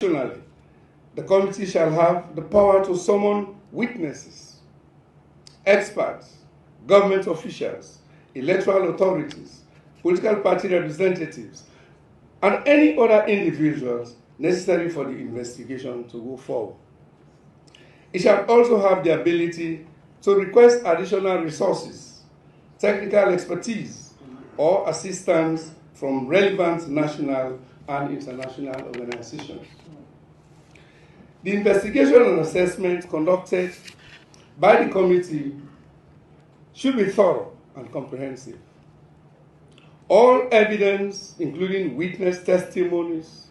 Additionally, the committee shall have the power to summon witnesses, experts, government officials, electoral authorities, political party representatives, and any other individuals necessary for the investigation to go forward. It shall also have the ability to request additional resources, technical expertise, or assistance from relevant national and international organizations. The investigation and assessment conducted by the committee should be thorough and comprehensive. All evidence, including witness testimonies,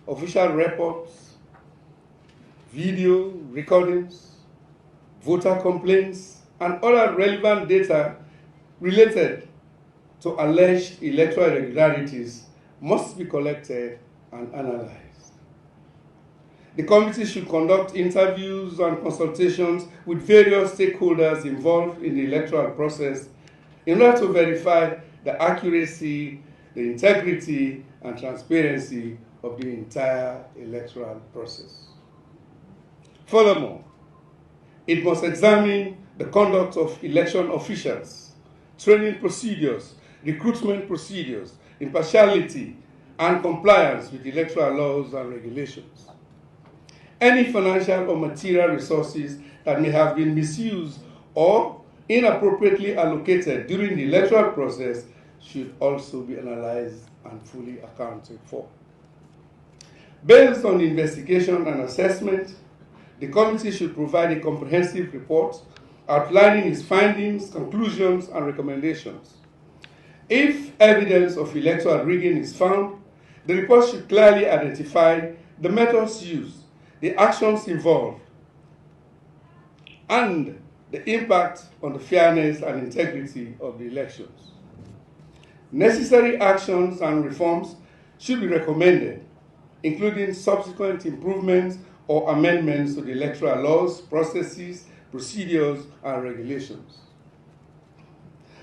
official reports, video recordings, voter complaints, and other relevant data related to alleged electoral irregularities must be collected and analyzed. The committee should conduct interviews and consultations with various stakeholders involved in the electoral process in order to verify the accuracy, the integrity, and transparency of the entire electoral process. Furthermore, it must examine the conduct of election officials, training procedures, recruitment procedures, impartiality, and compliance with electoral laws and regulations. Any financial or material resources that may have been misused or inappropriately allocated during the electoral process should also be analyzed and fully accounted for. Based on the investigation and assessment, the committee should provide a comprehensive report outlining its findings, conclusions, and recommendations. If evidence of electoral rigging is found, the report should clearly identify the methods used, the actions involved, and the impact on the fairness and integrity of the elections. Necessary actions and reforms should be recommended, including subsequent improvements or amendments to the electoral laws, processes, procedures, and regulations.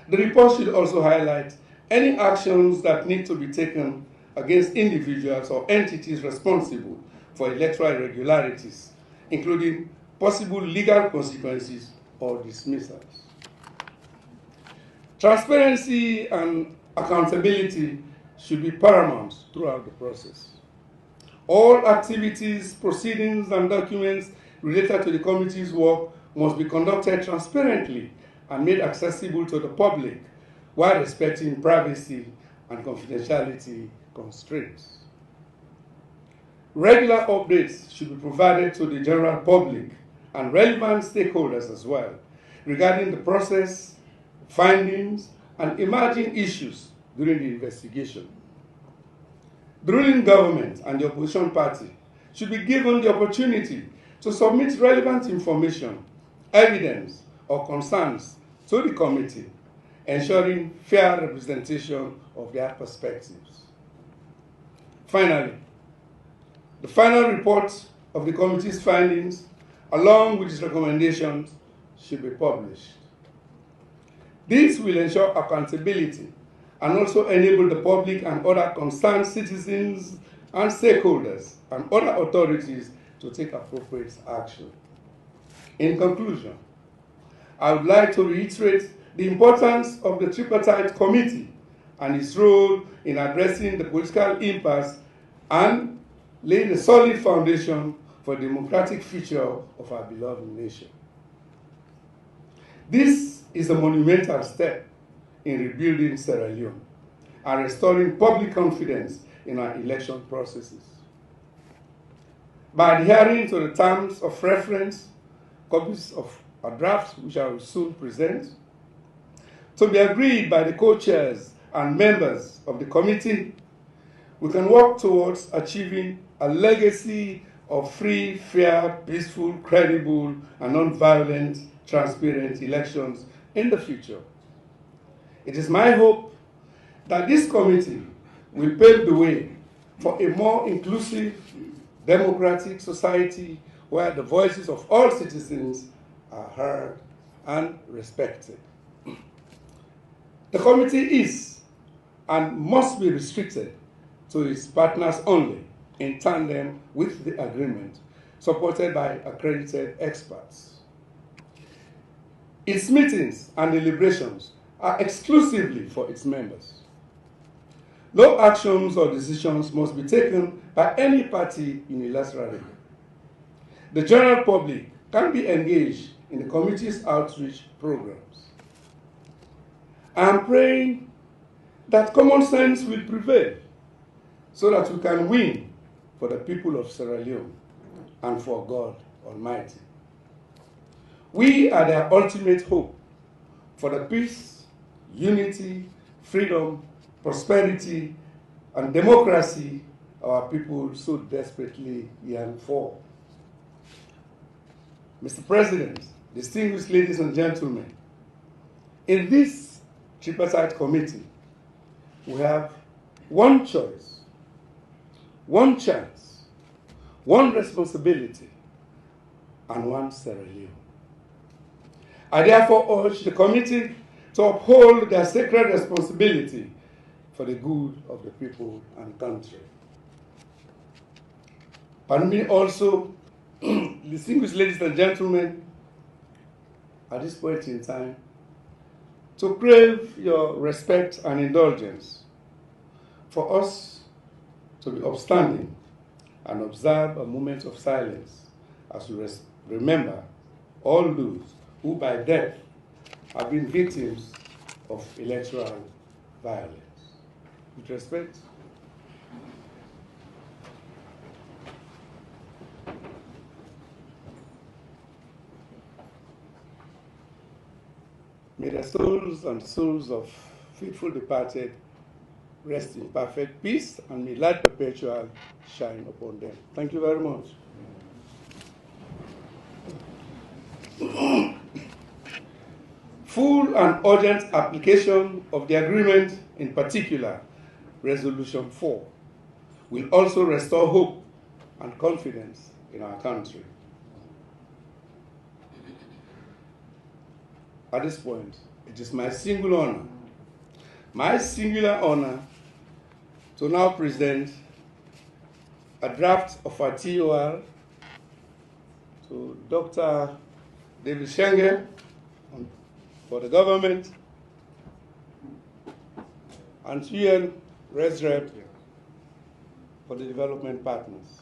The report should also highlight any actions that need to be taken against individuals or entities responsible for electoral irregularities, including possible legal consequences or dismissals. Transparency and accountability should be paramount throughout the process. All activities, proceedings, and documents related to the committee's work must be conducted transparently and made accessible to the public while respecting privacy and confidentiality constraints. Regular updates should be provided to the general public and relevant stakeholders as well regarding the process, findings, and emerging issues during the investigation. The ruling government and the opposition party should be given the opportunity to submit relevant information, evidence, or concerns to the committee, ensuring fair representation of their perspectives. Finally, the final report of the committee's findings, along with its recommendations, should be published. This will ensure accountability and also enable the public and other concerned citizens and stakeholders and other authorities to take appropriate action. In conclusion, I would like to reiterate the importance of the tripartite committee and its role in addressing the political impasse and laying a solid foundation for the democratic future of our beloved nation. This is a monumental step in rebuilding Sierra Leone and restoring public confidence in our election processes. By adhering to the terms of reference, copies of our draft, which I will soon present, to be agreed by the co-chairs and members of the committee, we can work towards achieving a legacy of free, fair, peaceful, credible, and non-violent, transparent elections in the future. It is my hope that this committee will pave the way for a more inclusive, democratic society where the voices of all citizens are heard and respected. The committee is and must be restricted to its partners only in tandem with the agreement, supported by accredited experts. Its meetings and deliberations are exclusively for its members. No actions or decisions must be taken by any party unilaterally. The general public can be engaged in the committee's outreach programs. I am praying that common sense will prevail so that we can win for the people of Sierra Leone and for God Almighty. We are their ultimate hope for the peace, unity, freedom, prosperity, and democracy our people so desperately yearn for. Mr. President, distinguished ladies and gentlemen, in this tripartite committee, we have one choice, one chance, one responsibility, and one Sierra Leone. I therefore urge the committee to uphold their sacred responsibility for the good of the people and country. Permit me also, distinguished ladies and gentlemen, at this point in time, to crave your respect and indulgence for us to be upstanding and observe a moment of silence as we remember all those who by death have been victims of electoral violence. With respect. May the souls and souls of faithful departed rest in perfect peace, and may light perpetual shine upon them. Thank you very much. Full and urgent application of the agreement, in particular, Resolution 4, will also restore hope and confidence in our country. At this point, it is my singular honor, to now present a draft of a TOR to Dr. David Shenge for the government and to UN ResRep for the development partners.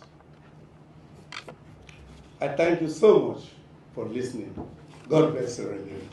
I thank you so much for listening. God bless Sierra Leone.